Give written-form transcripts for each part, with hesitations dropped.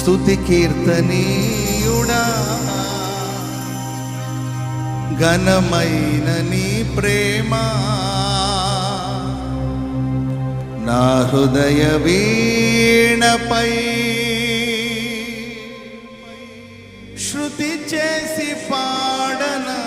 స్తుతి కీర్తనీయుడా ఘనమైన నీ ప్రేమ నా హృదయ వీణపై శృతి చేసి పాడనా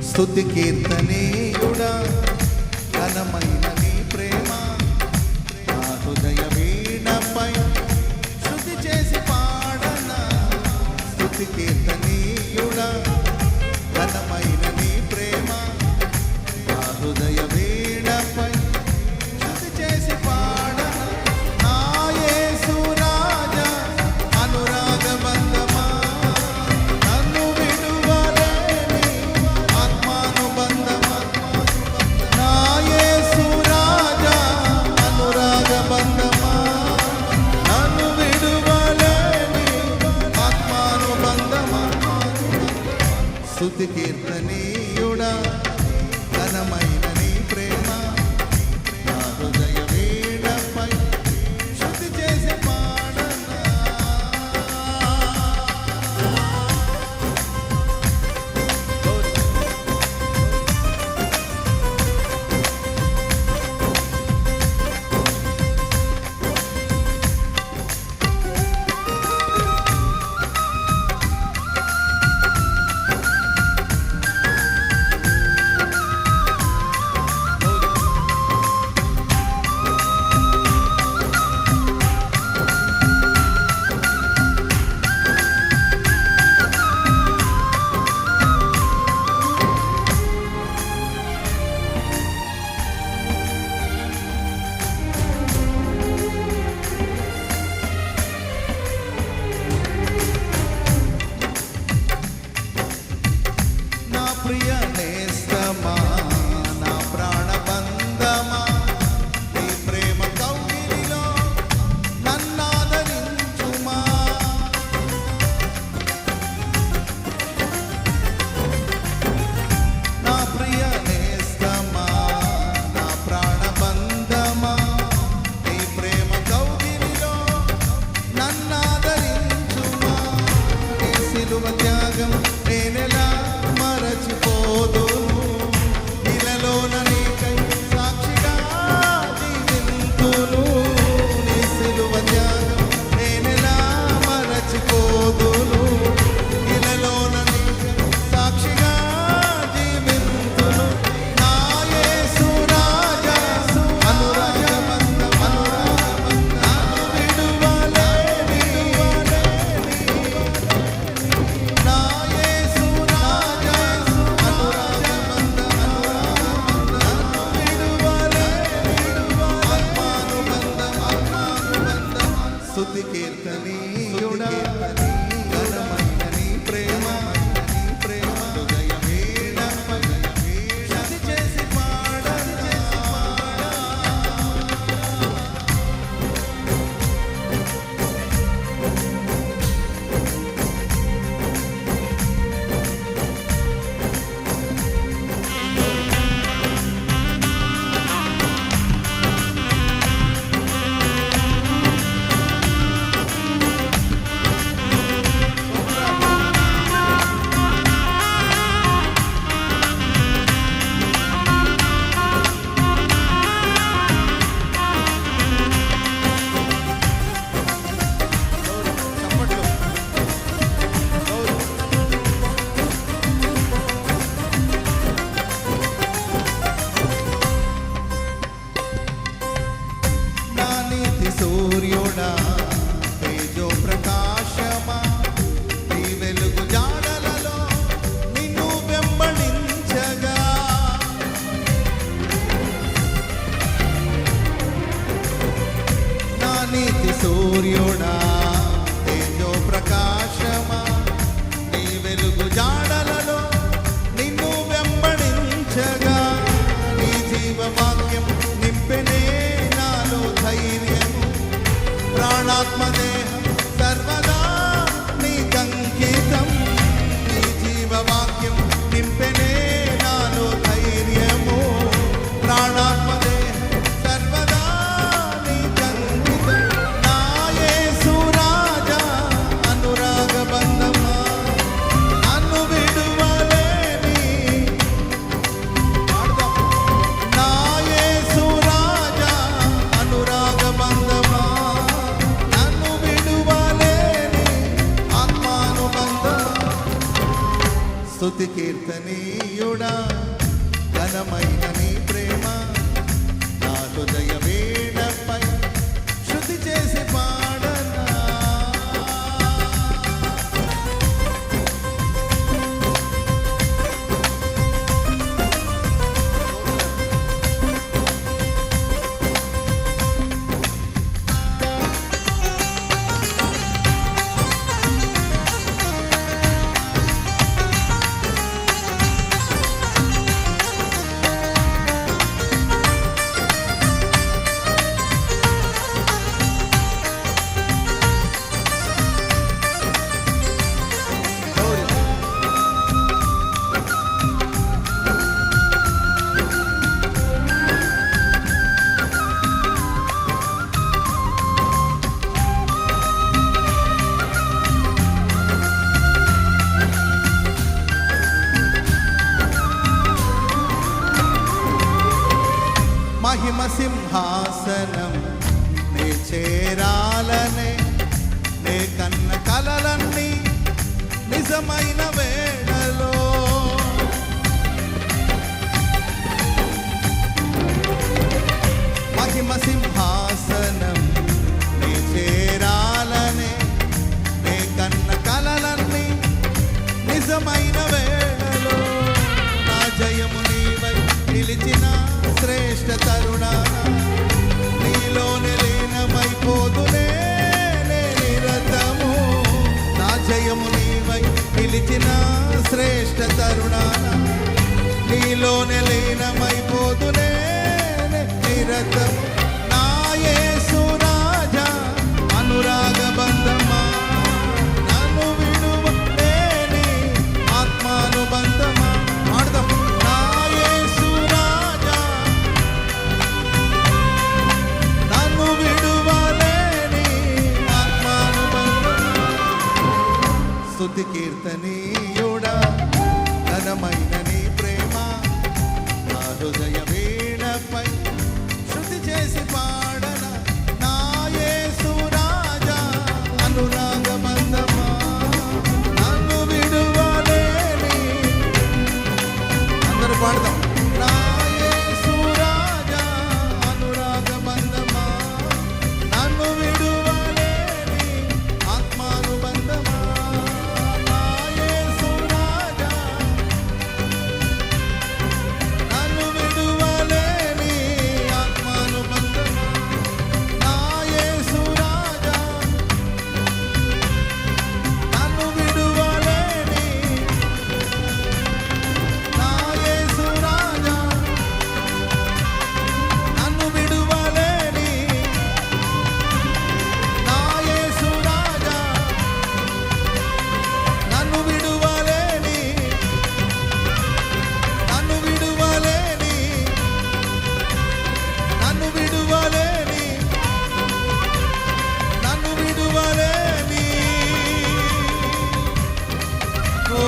స్తుతి కీర్తనీయుడా ఘనమైన నీ ప్రేమ నా హృదయ వీణపై శృతి చేసి పాడనా స్తుతి కీర్తనీయుడా ఘనమైన నీ ప్రేమ నా హృదయ వీణపై శృతి చేసి పాడనా నా యేసు రాజా అనురాగ బంధమా నన్ను విడువలేని ఆత్మానుబంధమా నా యేసు రాజా అనురాగ బంధమా నన్ను విడువలేని ఆత్మానుబంధమా స్తుతి కీర్తనీయుడా ఘనమైన నీ ప్రేమ నా హృదయ వీణపై శృతి చేసి పాడనా నా ప్రియ నేస్తమా నా ప్రాణబంధమా నీ ప్రేమ కౌగిలిలో నన్నాదరించుమా నా ప్రియ నేస్తమా నా ప్రాణబంధమా నీ ప్రేమ కౌగిలిలో నన్నాదరించుమా నీ సిలువ త్యాగం నేనెలా మరచిపోదును స్తుతి కీర్తనీయుడా ఘనమైన నీ ప్రేమ నా హృదయ వీణపై శృతి చేసి పాడనా. మహిమ సింహాసనం నే చేరాలనే నే కన్న కలలన్నీ నిజమైన వేళలో మహిమ సింహాసనం నే చేరాలనే నే కన్న కలలన్నీ నిజమైన వేళలో నా జయము నీవై నిలిచిన శ్రేష్ఠ తరుణాన నీలోనే లీనమైపోదునే నిరతము. నా జయము నీవై నిలిచిన శ్రేష్ఠ తరుణాన నీలోనే లీనమైపోదునే నిరతము. నా యేసు రాజా అనురాగ బంధమా నన్ను విడువలేని ఆత్మానుబంధమా. ఆడదాం. నా యేసు రాజా నన్ను విడువలేని ఆత్మానుబంధమా. స్తుతి కీర్తనీయుడా ఘనమైన నీ ప్రేమ నా హృదయ వీణపై శృతి చేసి పాడన. నా యేసు రాజా అనురాగ బంధమా నన్ను విడువలేని. అందరూ పాడదాం. నా యేసు రాజా అనురాగ బంధమా నన్ను విడువలేని ఆత్మానుబంధమా. నా యేసు రాజా నన్ను విడువలేని ఆత్మానుబంధమా. నా యేసు రాజా నన్ను విడువలేని. నా యేసు రాజా నన్ను విడువలేని. నా యేసు రాజా నన్ను విడువలేని. నన్ను విడువలేని. నన్ను విడువలేని. నన్ను విడువలేని. ఓ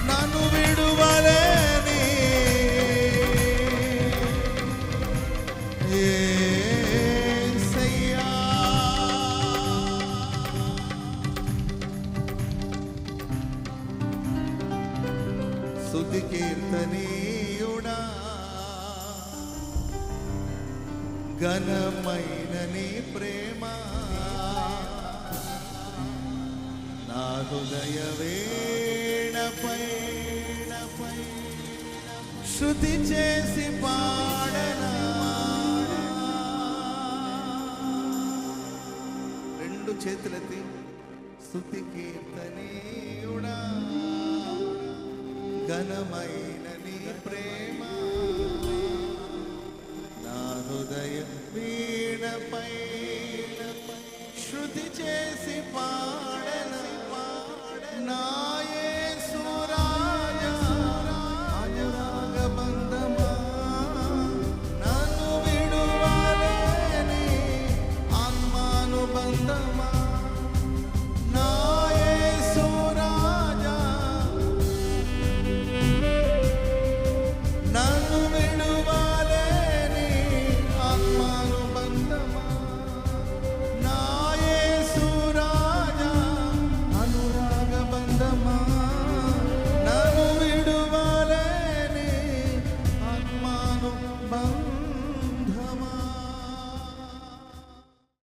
నన్ను విడువలేని యేసయ్యా. స్తుతి కీర్తనీయుడా ఘనమైన నీ ప్రేమ నా హృదయ వీణపై శృతి చేసి పాడనా. రెండు చేతులెత్తి స్తుతి కీర్తనీయుడా ఘనమైన